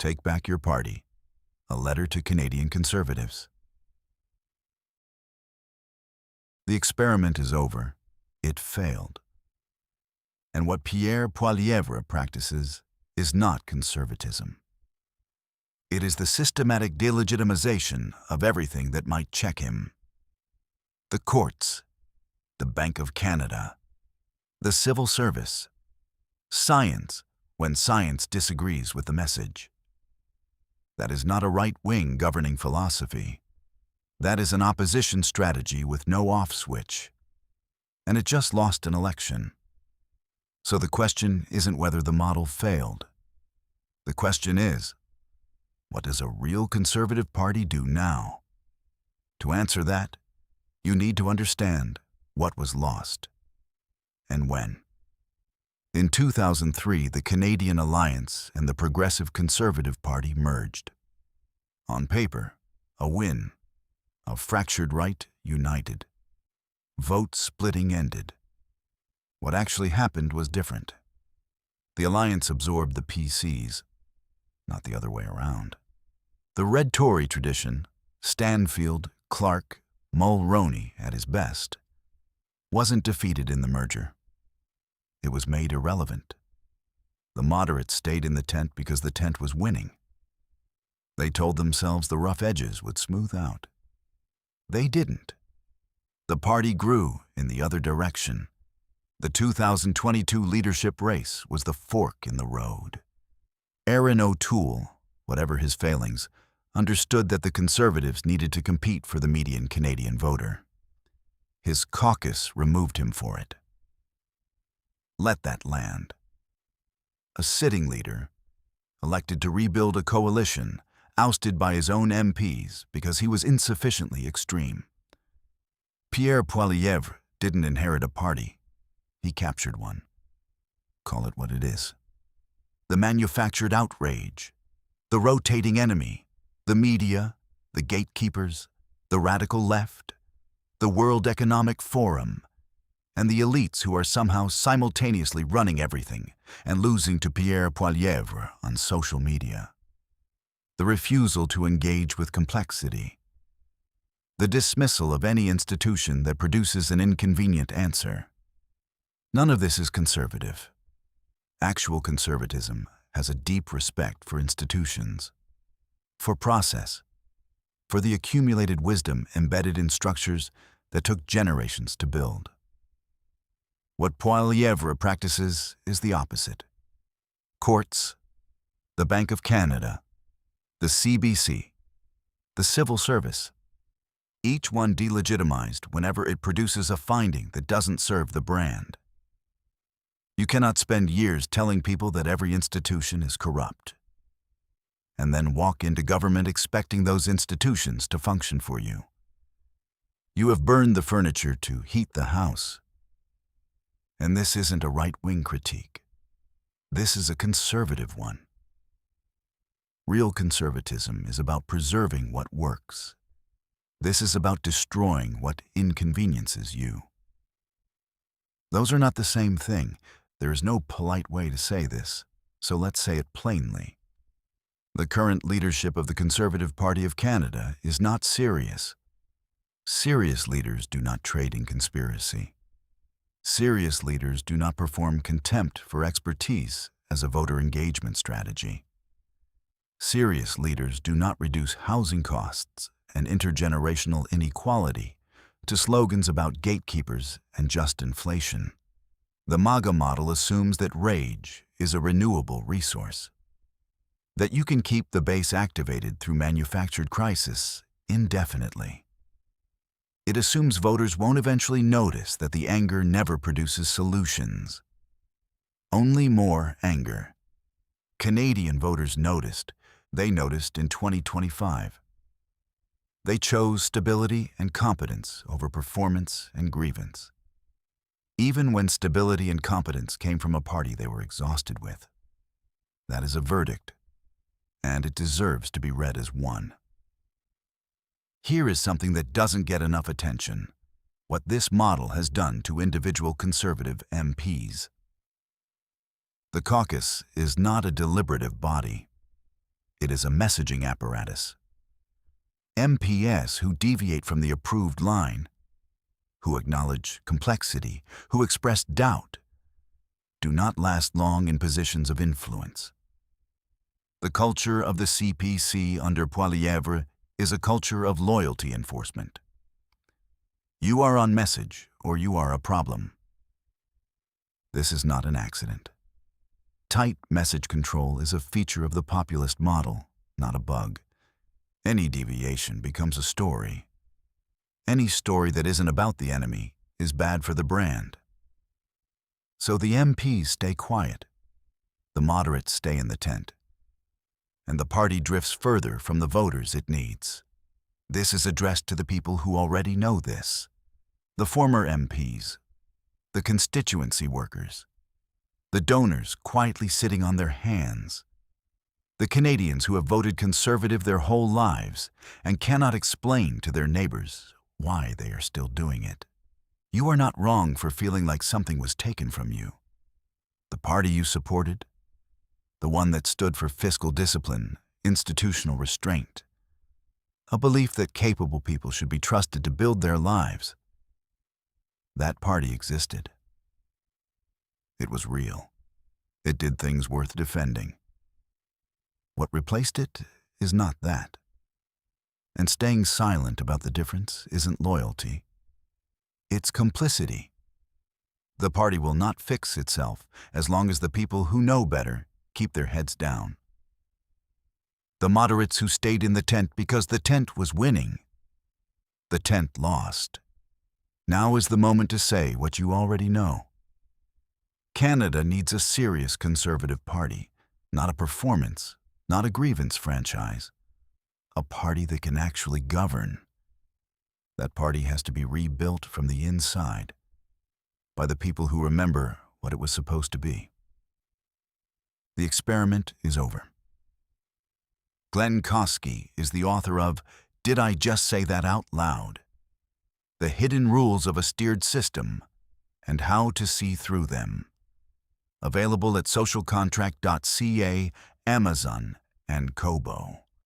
Take Back Your Party, a letter to Canadian Conservatives. The experiment is over. It failed. And what Pierre Poilievre practices is not conservatism. It is the systematic delegitimization of everything that might check him. The courts, the Bank of Canada, the civil service, science when science disagrees with the message. That is not a right-wing governing philosophy. That is an opposition strategy with no off switch. And it just lost an election. So the question isn't whether the model failed. The question is, what does a real conservative party do now? To answer that, you need to understand what was lost and when. In 2003, the Canadian Alliance and the Progressive Conservative Party merged. On paper, a win. A fractured right united. Vote splitting ended. What actually happened was different. The Alliance absorbed the PCs, not the other way around. The Red Tory tradition, Stanfield, Clark, Mulroney at his best, wasn't defeated in the merger. It was made irrelevant. The moderates stayed in the tent because the tent was winning. They told themselves the rough edges would smooth out. They didn't. The party grew in the other direction. The 2022 leadership race was the fork in the road. Aaron O'Toole, whatever his failings, understood that the Conservatives needed to compete for the median Canadian voter. His caucus removed him for it. Let that land. A sitting leader, elected to rebuild a coalition, ousted by his own MPs because he was insufficiently extreme. Pierre Poilievre didn't inherit a party. He captured one. Call it what it is. The manufactured outrage, the rotating enemy, the media, the gatekeepers, the radical left, the World Economic Forum, and the elites who are somehow simultaneously running everything and losing to Pierre Poilievre on social media. The refusal to engage with complexity. The dismissal of any institution that produces an inconvenient answer. None of this is conservative. Actual conservatism has a deep respect for institutions, for process, for the accumulated wisdom embedded in structures that took generations to build. What Poilievre practices is the opposite. Courts, the Bank of Canada, the CBC, the civil service, each one delegitimized whenever it produces a finding that doesn't serve the brand. You cannot spend years telling people that every institution is corrupt, and then walk into government expecting those institutions to function for you. You have burned the furniture to heat the house. And this isn't a right-wing critique. This is a conservative one. Real conservatism is about preserving what works. This is about destroying what inconveniences you. Those are not the same thing. There is no polite way to say this, so let's say it plainly. The current leadership of the Conservative Party of Canada is not serious. Serious leaders do not trade in conspiracy. Serious leaders do not perform contempt for expertise as a voter engagement strategy. Serious leaders do not reduce housing costs and intergenerational inequality to slogans about gatekeepers and just inflation. The MAGA model assumes that rage is a renewable resource, that you can keep the base activated through manufactured crisis indefinitely. It assumes voters won't eventually notice that the anger never produces solutions. Only more anger. Canadian voters noticed. They noticed in 2025. They chose stability and competence over performance and grievance. Even when stability and competence came from a party they were exhausted with. That is a verdict, and it deserves to be read as one. Here is something that doesn't get enough attention, what this model has done to individual Conservative MPs. The caucus is not a deliberative body. It is a messaging apparatus. MPs who deviate from the approved line, who acknowledge complexity, who express doubt, do not last long in positions of influence. The culture of the CPC under Poilievre is a culture of loyalty enforcement. You are on message, or you are a problem. This is not an accident. Tight message control is a feature of the populist model, not a bug. Any deviation becomes a story. Any story that isn't about the enemy is bad for the brand. So the MPs stay quiet, the moderates stay in the tent, and the party drifts further from the voters it needs. This is addressed to the people who already know this. The former MPs, the constituency workers, the donors quietly sitting on their hands, the Canadians who have voted Conservative their whole lives and cannot explain to their neighbours why they are still doing it. You are not wrong for feeling like something was taken from you. The party you supported, the one that stood for fiscal discipline, institutional restraint, a belief that capable people should be trusted to build their lives, that party existed. It was real. It did things worth defending. What replaced it is not that. And staying silent about the difference isn't loyalty. It's complicity. The party will not fix itself as long as the people who know better keep their heads down. The moderates who stayed in the tent because the tent was winning. The tent lost. Now is the moment to say what you already know. Canada needs a serious Conservative party, not a performance, not a grievance franchise. A party that can actually govern. That party has to be rebuilt from the inside by the people who remember what it was supposed to be. The experiment is over. Glenn Kosky is the author of Did I Just Say That Out Loud? The Hidden Rules of a Steered System and How to See Through Them. Available at socialcontract.ca, Amazon, and Kobo.